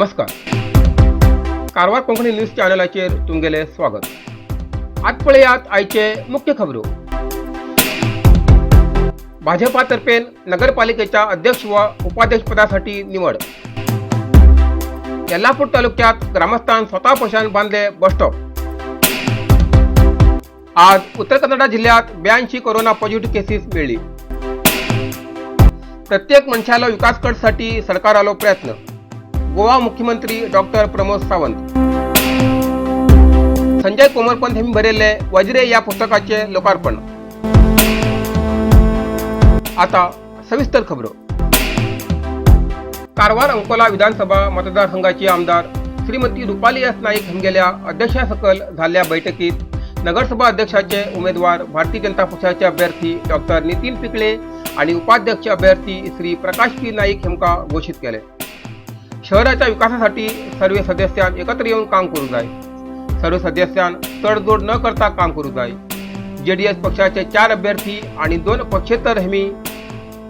नमस्कार. कारवार कोंकणी न्यूज चॅनलाचेर तुमगेले स्वागत. आज पळयात आयचे मुख्य खबरो. भाजपातर्फे नगरपालिकेच्या अध्यक्ष व उपाध्यक्ष पदासाठी निवड. यल्लापूर तालुक्यात ग्रामस्थांनी स्वतः पक्षान बांधले बस स्टॉप. आज उत्तर कन्नड जिल्ह्यात 82 कोरोना पॉझिटिव्ह केसेस मिळली. प्रत्येक मनशाला विकास करण्यासाठी सरकारालो प्रयत्न. गोवा मुख्यमंत्री डॉक्टर प्रमोद सावंत. संजय कोमरपंत यांनी भरलेले वज्रे या पुस्तकाचे लोकार्पण. आता सविस्तर खबरो. कारवार अंकोला विधानसभा मतदारसंघाची आमदार श्रीमती रुपाली एस नाईक हांगेल्या अध्यक्षासकल झालेल्या बैठकीत नगरसभा अध्यक्षाचे उमेदवार भारतीय जनता पक्षाचे अभ्यर्थी डॉक्टर नितीन पिकळे आणि उपाध्यक्ष अभ्यर्थी श्री प्रकाश पी नाईक हेमका घोषित केले. शहराच्या विकासासाठी सर्व सदस्यांनी एकत्र येऊन काम करू जाय. सर्व सदस्यांनी तडजोड न करता काम करू जाय. जेडीएस पक्षाचे 4 अभ्यर्थी आणि 2 पक्षेतर हेमी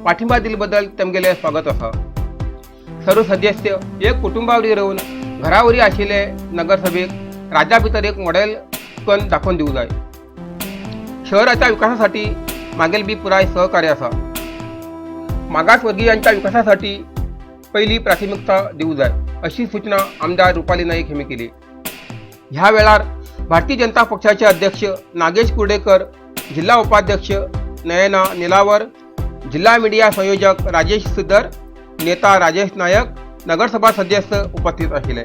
पाठिंबा दिल्याबद्दल तेमगेले स्वागत असा. सर्व सदस्य एक कुटुंबावरी राहून घरावरी आशिल्ले नगरसभेक राज्या भितर एक मॉडेल करून दाखवून दिवू जाय. शहराच्या विकासासाठी मागेल बी पुराय सहकार्य असा. मागासवर्गीयांच्या विकासासाठी पहिली प्राथमिकता देऊ जाय अशी सूचना आमदार रुपाली नाईक यांनी केली. ह्या वेळार भारतीय जनता पक्षाचे अध्यक्ष नागेश कुर्डेकर, जिल्हा उपाध्यक्ष नयना निलावर, जिल्हा मीडिया संयोजक राजेश सिद्धर, नेता राजेश नायक, नगरसभा सदस्य उपस्थित असले.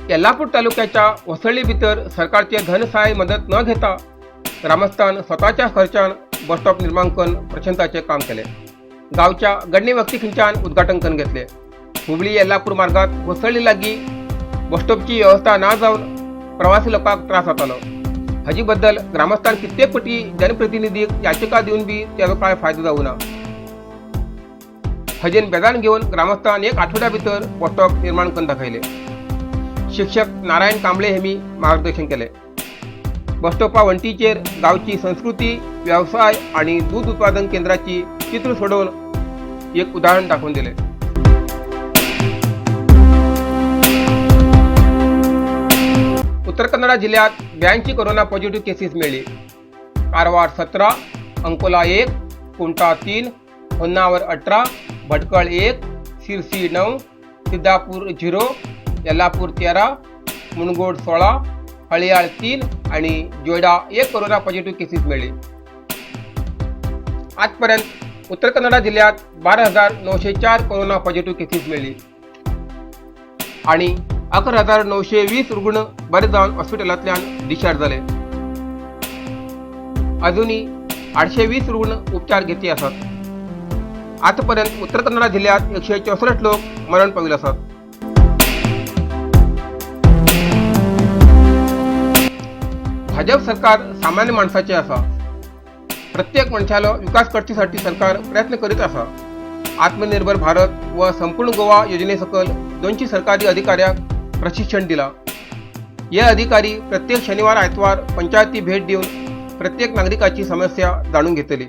यल्लापूर तालुक्याच्या वसळी भितर सरकारचे धनसहाय्य मदत न घेता ग्रामस्थांनी स्वतःच्या खर्चान बस स्टॉप निर्माण करून प्रशांताचे काम केले. गावच्या गण्य व्यक्ती खिंचान उद्घाटन करून घेतले. हुबळी यल्लापूर मार्गात वसळी लागी बस स्टॉपची व्यवस्था ना जाऊन प्रवासी लोकांक त्रास जातालो. हाजी बद्दल ग्रामस्थांनी कित्येक कोटी जनप्रतिनिधीक याचिका देऊन बी त्याचो काय फायदो जाऊ ना. हाजेन बेजान घेऊन ग्रामस्थांनी 1 आठवड्या भितर बस स्टॉप निर्माण करून दाखयले. शिक्षक नारायण कांबळे हेमी मार्गदर्शन केले. बस स्टॉपा वंटीचेर गावची संस्कृती, व्यवसाय आणि दूध उत्पादन केंद्राची चित्र सोडवून एक उदाहरण दाखवून दिले. उत्तर कन्नड जिल्ह्यात 82 कोरोना पॉझिटिव्ह केसेस मिळली. कारवार 17, अंकोला 1, कुमटा 3, होन्नावर 18, भटकळ 1, सिरसी 9, सिद्धापूर 0, यल्लापूर 13, मुनगोड 16, हळियाळ 3 आणि जोयडा 1 कोरोना पॉझिटिव्ह केसेस मिळली. आजपर्यंत उत्तर कन्नड जिल्ह्यात 12,904 कोरोना पॉझिटिव्ह केसेस मिळली आणि 11,920 रुग्ण बरे जाऊन हॉस्पिटलांतल्यान डिस्चार्ज झाले. अजूनही 820 रुग्ण उपचार घेतले असतात. आतापर्यंत उत्तर कन्नड जिल्ह्यात 164 लोक मरण पावले असतात. भाजप सरकार सामान्य माणसाचे असा. प्रत्येक मनशाला विकास करण्यासाठी सरकार प्रयत्न करीत असा. आत्मनिर्भर भारत व संपूर्ण गोवा योजनेसकल 200 सरकारी अधिकाऱ्यांक प्रशिक्षण दिला. हे अधिकारी प्रत्येक शनिवार आयतवार पंचायती भेट देऊन प्रत्येक नागरिकाची समस्या जाणून घेतली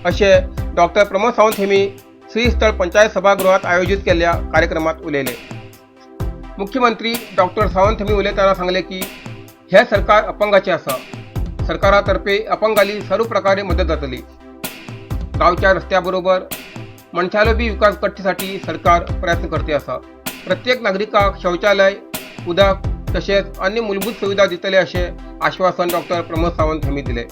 असे डॉक्टर प्रमोद सावंत हेमी श्रीस्थळ पंचायत सभागृहात आयोजित केलेल्या कार्यक्रमात उलयले. मुख्यमंत्री डॉक्टर सावंत हेमी उलयताना सांगले की हे सरकार अपंगाचे असा. सरकारातर्फे अपंगाली सर्व प्रकारे मदत जातली. गावच्या रस्त्याबरोबर मनशालो बी विकास करण्यासाठी सरकार प्रयत्न करते असा. प्रत्येक नागरिकाक शौचालय, उदक तसेच अन्य मूलभूत सुविधा दितले असे आश्वासन डॉक्टर प्रमोद सावंत यांनी दिले.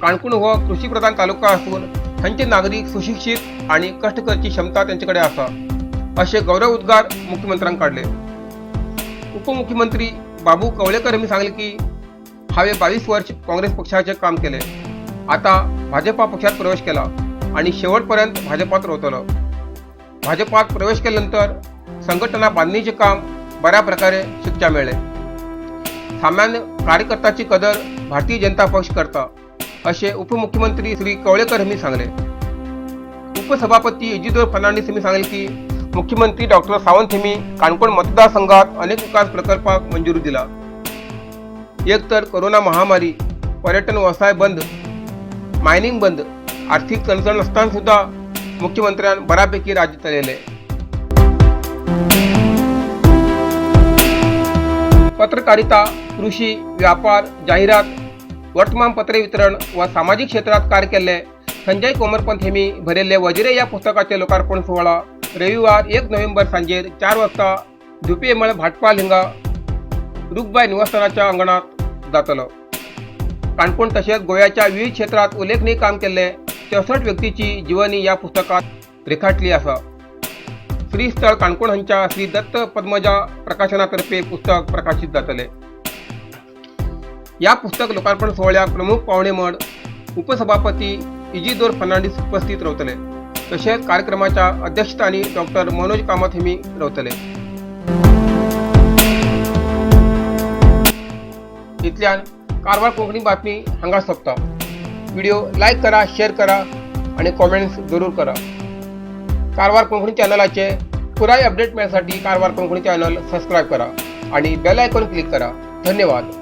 काणकोण हो कृषीप्रधान तालुका असून त्यांचे नागरिक सुशिक्षित आणि कष्ट करची क्षमता त्यांच्याकडे असा असे गौरव उद्गार मुख्यमंत्र्यांनी काढले. उपमुख्यमंत्री बाबू कवळेकर यांनी सांगले की हावे 22 वर्ष काँग्रेस पक्षाचे काम केले. आता भाजपा पक्षात प्रवेश केला आणि शेवटपर्यंत भाजपात राहतलो. भाजपात प्रवेश केल्यानंतर संघटना बांधणीचे काम बऱ्या प्रकारे शिकच्या मिळले. सामान्य कार्यकर्त्याची कदर भारतीय जनता पक्ष करता असे उपमुख्यमंत्री श्री कवळेकर यांनी सांगले. उपसभापती इजिदोर फर्नांडिस यांनी सांगले की मुख्यमंत्री डॉक्टर सावंत यांनी काणकोण मतदारसंघात अनेक विकास प्रकल्पाक मंजुरी दिला. एक तर कोरोना महामारी, पर्यटन व्यवसाय बंद, मायनिंग बंद, आर्थिक चणचण असताना सुद्धा मुख्यमंत्र्यांनी बऱ्यापैकी राज्य चालवले. पत्रकारिता, कृषी, व्यापार, जाहिरात, वर्तमानपत्रे वितरण व सामाजिक क्षेत्रात कार्य केले संजय कोमरपंत हेमी भरलेले वजिरे या पुस्तकाचे लोकार्पण सोहळा रविवार 1 नोव्हेंबर सांजे 4 वाजता धुपियमळ भाटपाल हिंगा रुखबाई निवासस्थानाच्या अंगणात जातलो. काणकोण तसेच गोव्याच्या विविध क्षेत्रात उल्लेखनीय काम केले 64 व्यक्तीची जीवनी या पुस्तकात रेखाटली असा. श्रीस्थळ काणकोण हांच्या श्री दत्त पद्मजा प्रकाशनातर्फे पुस्तक प्रकाशित जातले. या पुस्तक लोकार्पण सोहळ्याक प्रमुख पाहुणे म्हण उपसभापती इजिदोर फर्नांडीस उपस्थित रावतले. तसेच कार्यक्रमाच्या अध्यक्षस्थानी डॉक्टर मनोज कामत हेमी रावतले. इतल्यान कारवार कोंकणी बातमी हांगा सोंपता. व्हिडिओ लाईक करा, शेअर करा आणि कॉमेंट्स जरूर करा. कारवार कोंकणी चॅनलाचे पुराय अपडेट मिळण्यासाठी कारवार कोंकणी चॅनल सबस्क्राईब करा आणि बेल आयकॉन क्लिक करा. धन्यवाद.